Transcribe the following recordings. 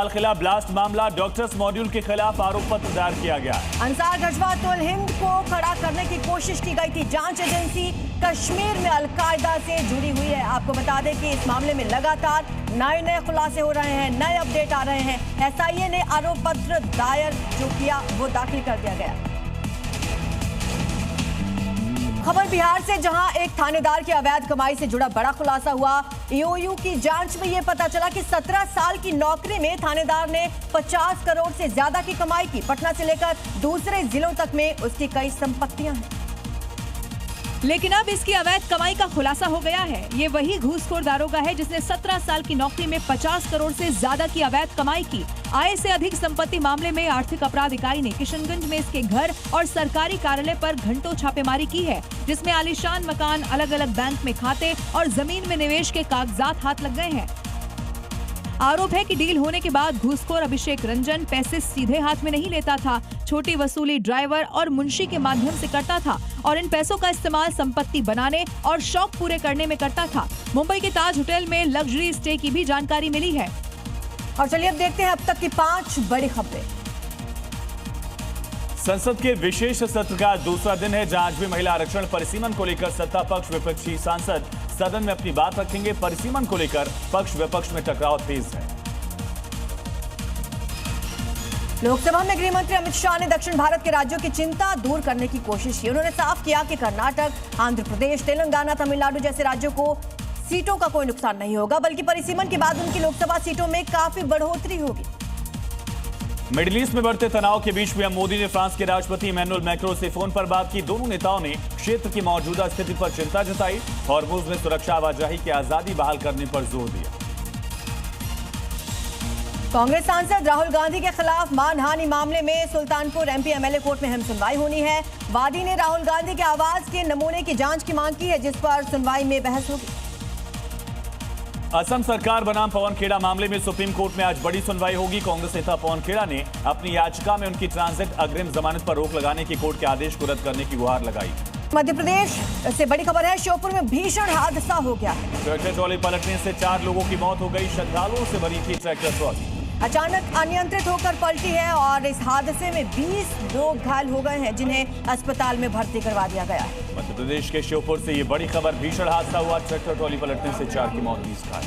अस्पताल खिलाफ ब्लास्ट मामला, डॉक्टर्स मॉड्यूल के खिलाफ आरोप पत्र दायर किया गया। अंसार गजवात उल हिंद को खड़ा करने की कोशिश की गई थी। जांच एजेंसी कश्मीर में अलकायदा से जुड़ी हुई है। आपको बता दें कि इस मामले में लगातार नए खुलासे हो रहे हैं, नए अपडेट आ रहे हैं। एसआईए ने आरोप पत्र दायर जो किया वो दाखिल कर दिया गया। खबर बिहार से, जहां एक थानेदार की अवैध कमाई से जुड़ा बड़ा खुलासा हुआ। ईओयू की जांच में यह पता चला कि 17 साल की नौकरी में थानेदार ने 50 करोड़ से ज्यादा की कमाई की। पटना से लेकर दूसरे जिलों तक में उसकी कई संपत्तियां हैं। लेकिन अब इसकी अवैध कमाई का खुलासा हो गया है। ये वही घूसखोर दारोगा है जिसने 17 साल की नौकरी में 50 करोड़ से ज्यादा की अवैध कमाई की। आय से अधिक संपत्ति मामले में आर्थिक अपराध इकाई ने किशनगंज में इसके घर और सरकारी कार्यालय पर घंटों छापेमारी की है, जिसमें आलीशान मकान, अलग अलग बैंक में खाते और जमीन में निवेश के कागजात हाथ लग गए हैं। आरोप है कि डील होने के बाद घूसखोर अभिषेक रंजन पैसे सीधे हाथ में नहीं लेता था, छोटी वसूली ड्राइवर और मुंशी के माध्यम से करता था और इन पैसों का इस्तेमाल संपत्ति बनाने और शौक पूरे करने में करता था। मुंबई के ताज होटल में लग्जरी स्टे की भी जानकारी मिली है। और चलिए अब देखते हैं अब तक की 5 बड़ी खबरें। संसद के विशेष सत्र का दूसरा दिन है, जहां आज भी महिला आरक्षण परिसीमन को लेकर सत्ता पक्ष विपक्षी सांसद सदन में अपनी बात रखेंगे। परिसीमन को लेकर पक्ष विपक्ष में टकराव तेज है। लोकसभा में गृह मंत्री अमित शाह ने दक्षिण भारत के राज्यों की चिंता दूर करने की कोशिश की। उन्होंने साफ किया कि कर्नाटक, आंध्र प्रदेश, तेलंगाना, तमिलनाडु जैसे राज्यों को सीटों का कोई नुकसान नहीं होगा, बल्कि परिसीमन के बाद उनकी लोकसभा सीटों में काफी बढ़ोतरी होगी। मिडिल ईस्ट में बढ़ते तनाव के बीच पीएम मोदी ने फ्रांस के राष्ट्रपति इमैनुअल मैक्रों से फोन पर बात की। दोनों नेताओं ने क्षेत्र की मौजूदा स्थिति पर चिंता जताई और हॉर्मुज़ में सुरक्षा आवाजाही की आजादी बहाल करने पर जोर दिया। कांग्रेस सांसद राहुल गांधी के खिलाफ मानहानि मामले में सुल्तानपुर एमपी एमएलए कोर्ट में अहम सुनवाई होनी है। वादी ने राहुल गांधी के आवाज के नमूने की जांच की मांग की है, जिस पर सुनवाई में बहस होगी। असम सरकार बनाम पवन खेड़ा मामले में सुप्रीम कोर्ट में आज बड़ी सुनवाई होगी। कांग्रेस नेता पवन खेड़ा ने अपनी याचिका में उनकी ट्रांजिट अग्रिम जमानत पर रोक लगाने की कोर्ट के आदेश को रद्द करने की गुहार लगाई। मध्य प्रदेश से बड़ी खबर है, श्योपुर में भीषण हादसा हो गया। ट्रैक्टर ट्रॉली पलटने से 4 लोगों की मौत हो गई। श्रद्धालुओं से भरी थी ट्रैक्टर ट्रॉली, अचानक अनियंत्रित होकर पलटी है और इस हादसे में 20 लोग घायल हो गए हैं, जिन्हें अस्पताल में भर्ती करवा दिया गया है। मध्य प्रदेश के श्योपुर से ये बड़ी खबर, भीषण हादसा हुआ। ट्रैक्टर ट्रॉली पलटने से 4 की मौत, 20 घायल।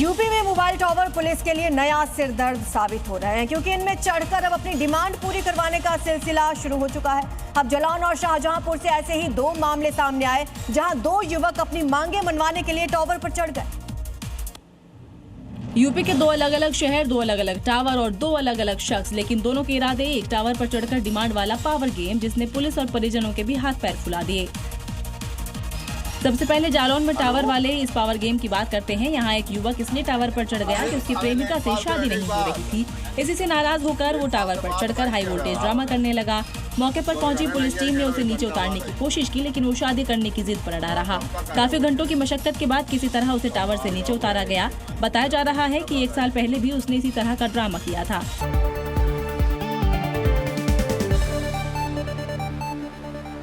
यूपी में मोबाइल टावर पुलिस के लिए नया सिरदर्द साबित हो रहे हैं, क्योंकि इनमें चढ़कर अब अपनी डिमांड पूरी करवाने का सिलसिला शुरू हो चुका है। अब जालौन और शाहजहांपुर से ऐसे ही 2 मामले सामने आए, जहां 2 युवक अपनी मांगे मनवाने के लिए टावर पर चढ़ गए। यूपी के 2 अलग अलग शहर, 2 अलग अलग टावर और 2 अलग अलग शख्स, लेकिन दोनों के इरादे एक। टावर पर चढ़कर डिमांड वाला पावर गेम, जिसने पुलिस और परिजनों के भी हाथ पैर फुला दिए। सबसे पहले जालौन में टावर वाले इस पावर गेम की बात करते हैं। यहाँ एक युवक इसलिए टावर पर चढ़ गया कि उसकी प्रेमिका से शादी नहीं हो रही थी। इसी से नाराज होकर वो टावर पर चढ़कर हाई वोल्टेज ड्रामा करने लगा। मौके पर पहुंची पुलिस टीम ने उसे नीचे उतारने की कोशिश की, लेकिन वो शादी करने की जिद पर अड़ा रहा। काफी घंटों की मशक्कत के बाद किसी तरह उसे टावर से नीचे उतारा गया। बताया जा रहा है कि 1 साल पहले भी उसने इसी तरह का ड्रामा किया था।